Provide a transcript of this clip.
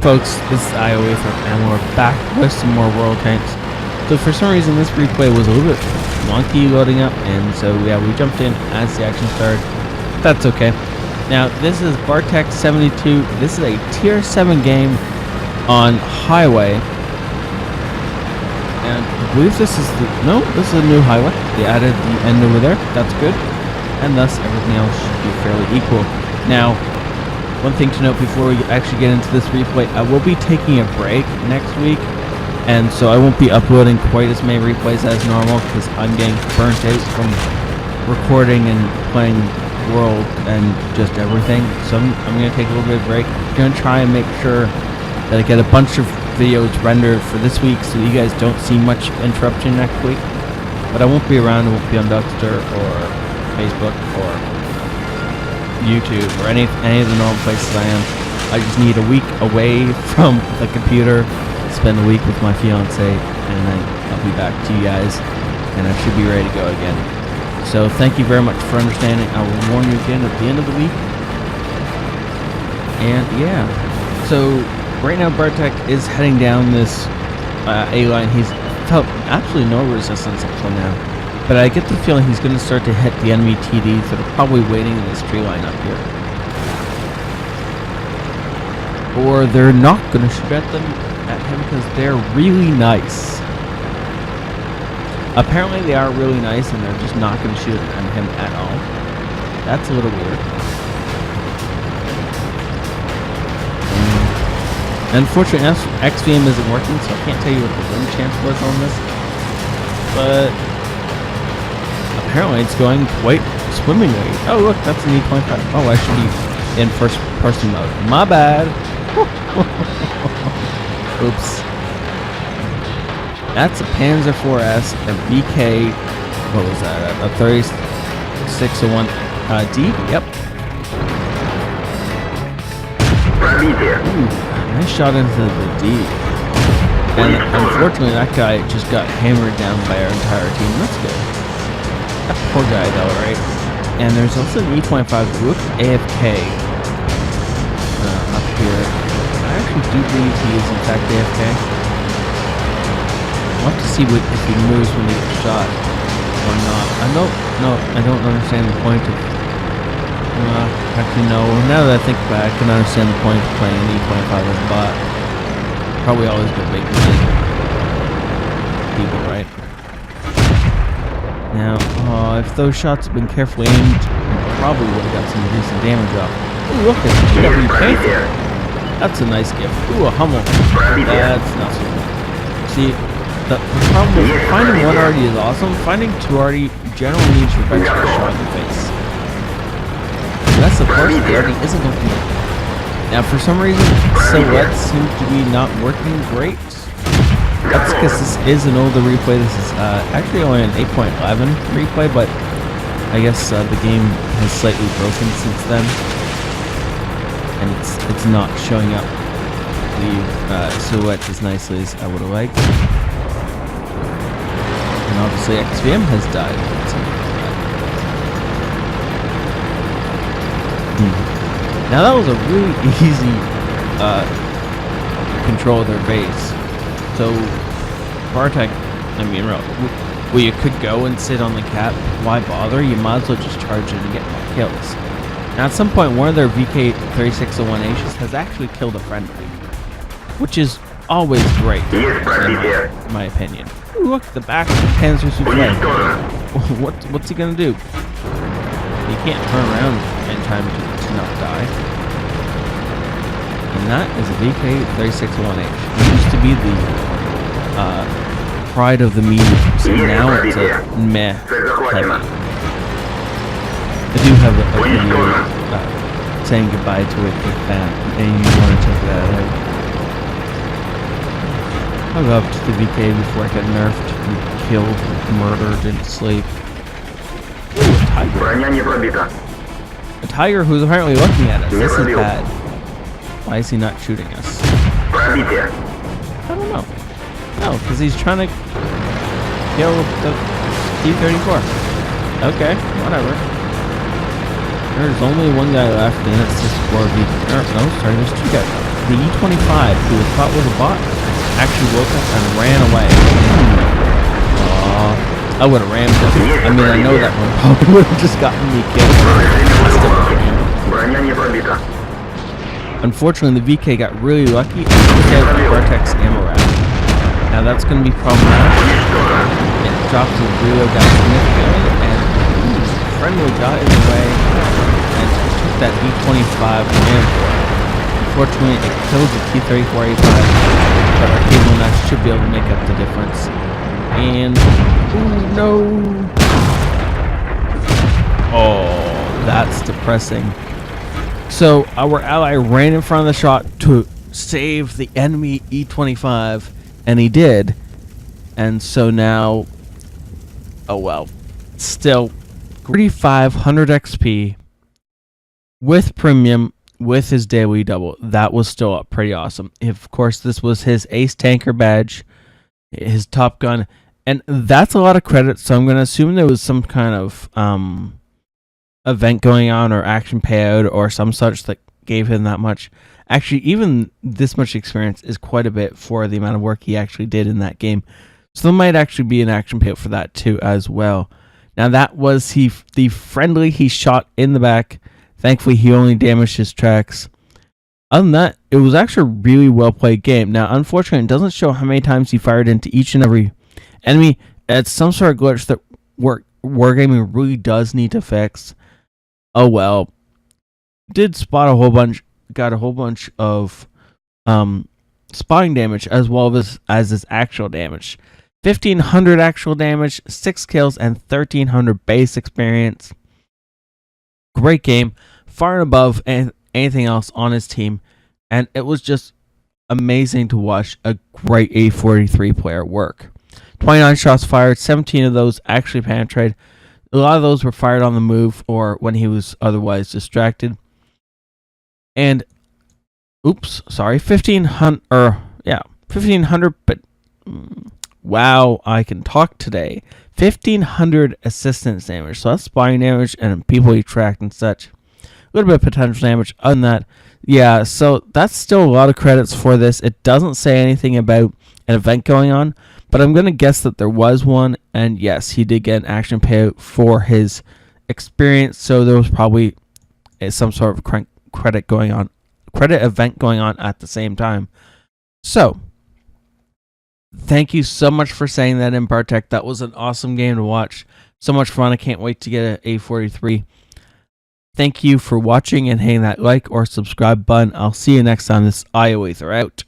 Folks, this is ioEther, and we're back with some more World Tanks. So for some reason this replay was a little bit wonky loading up, and so yeah, we jumped in as the action started. That's okay. Now this is Bartek 72. This is a tier 7 game on highway, and I believe this is this is a new highway. They added the end over there. That's good, and thus everything else should be fairly equal. Now, one thing to note before we actually get into this replay, I will be taking a break next week, and so I won't be uploading quite as many replays as normal because I'm getting burnt out from recording and playing World and just everything. So I'm going to take a little bit of a break. I'm going to try and make sure that I get a bunch of videos rendered for this week so you guys don't see much interruption next week. But I won't be around. I won't be on Duckster or Facebook or YouTube or any of the normal places I am. I just need a week away from the computer, spend a week with my fiance, and then I'll be back to you guys, and I should be ready to go again. So thank you very much for understanding. I will warn you again at the end of the week. And yeah, so right now Bartek is heading down this A line. He's felt absolutely no resistance until now, but I get the feeling he's going to start to hit the enemy TDs that are probably waiting in this tree line up here. Or they're not going to shoot at him because they're really nice. Apparently they are really nice and they're just not going to shoot at him at all. That's a little weird. Unfortunately, XVM isn't working, so I can't tell you what the win chance was on this. But apparently it's going quite swimmingly. Oh look, that's an E25. Oh, I should be in first person mode. My bad. Oops. That's a Panzer IV-S, a VK, what was that, a 3601 D? Yep. Ooh, nice shot into the D. And unfortunately that guy just got hammered down by our entire team. That's good. That poor guy though, right? And there's also an E25 with AFK up here. I actually do believe he is in fact AFK. I'll have to see if he moves when he gets shot or not. I don't understand the point of... actually, no. Now that I think about it, I can understand the point of playing an E25 as a bot. Probably always good big people, right? Now, if those shots had been carefully aimed, I probably would have got some decent damage off. Ooh, look at GWK. That's a nice gift. Ooh, a Hummel. That's not so good. See, the problem with finding one already is awesome. Finding two already generally means you're going to get shot in the face. That's the part that already isn't looking good. Now, for some reason, silhouettes seem to be not working great. That's because this is an older replay. This is actually only an 8.11 replay, but I guess the game has slightly broken since then, and it's not showing up the silhouettes as nicely as I would have liked. And obviously XVM has died. Now that was a really easy control of their base. So Bartek, I mean, well, you could go and sit on the cap. Why bother? You might as well just charge it and get more kills. Now at some point, one of their VK3601Hs has actually killed a friendly, which is always great, in my opinion. Ooh, look, the back of the Panzer Souffle. What's he gonna do? He can't turn around in time to not die. And that is a VK3601H. It used to be the pride of the mediums, and now it's a meh heavy. I do have a video saying goodbye to it if and you want to check that out. I loved the VK before I got nerfed and killed, murdered, and enslaved. Ooh, a tiger. A tiger who's apparently looking at us. This is bad. Why is he not shooting us? I don't know. No, because he's trying to kill the T-34. Okay, whatever. There's only one guy left, and it's this poor no, sorry, there's two guys. The E25, who was thought was a bot, actually woke up and ran away. I would have rammed him. I mean, I know that one probably would have just gotten me killed. Unfortunately, the VK got really lucky and took out the Vortex ammo rack. Now that's going to be problematic. It drops his reload down significantly, and friendly got in the way and took that E25 and unfortunately it kills the T-34A5, but our cable nest should be able to make up the difference. And ooh, no! Oh, that's depressing. So our ally ran in front of the shot to save the enemy E25, and he did. And so now, oh well, still 3,500 XP with premium with his daily double. That was still pretty awesome. Of course, this was his ace tanker badge, his Top Gun, and that's a lot of credit. So I'm going to assume there was some kind of event going on or action payout or some such that gave him that much. Actually, even this much experience is quite a bit for the amount of work he actually did in that game. So there might actually be an action payout for that too as well. Now that was the friendly he shot in the back. Thankfully, he only damaged his tracks. Other than that, it was actually a really well played game. Now, unfortunately, it doesn't show how many times he fired into each and every enemy. It's some sort of glitch that Wargaming really does need to fix. Oh well. Did spot a whole bunch, got a whole bunch of spotting damage as well as his actual damage. 1,500 actual damage, 6 kills, and 1,300 base experience. Great game, far and above anything else on his team, and it was just amazing to watch a great A43 player work. 29 shots fired, 17 of those actually penetrated. A lot of those were fired on the move or when he was otherwise distracted. And, oops, sorry, 1,500, but wow, I can talk today. 1,500 assistance damage, so that's spotting damage and people he tracked and such. A little bit of potential damage. Other than that, yeah, so that's still a lot of credits for this. It doesn't say anything about an event going on, but I'm going to guess that there was one, and yes, he did get an action payout for his experience, so there was probably some sort of credit event going on at the same time. So, thank you so much for saying that in Bartek. That was an awesome game to watch. So much fun. I can't wait to get an A43. Thank you for watching and hitting that like or subscribe button. I'll see you next time. This is ioEther out.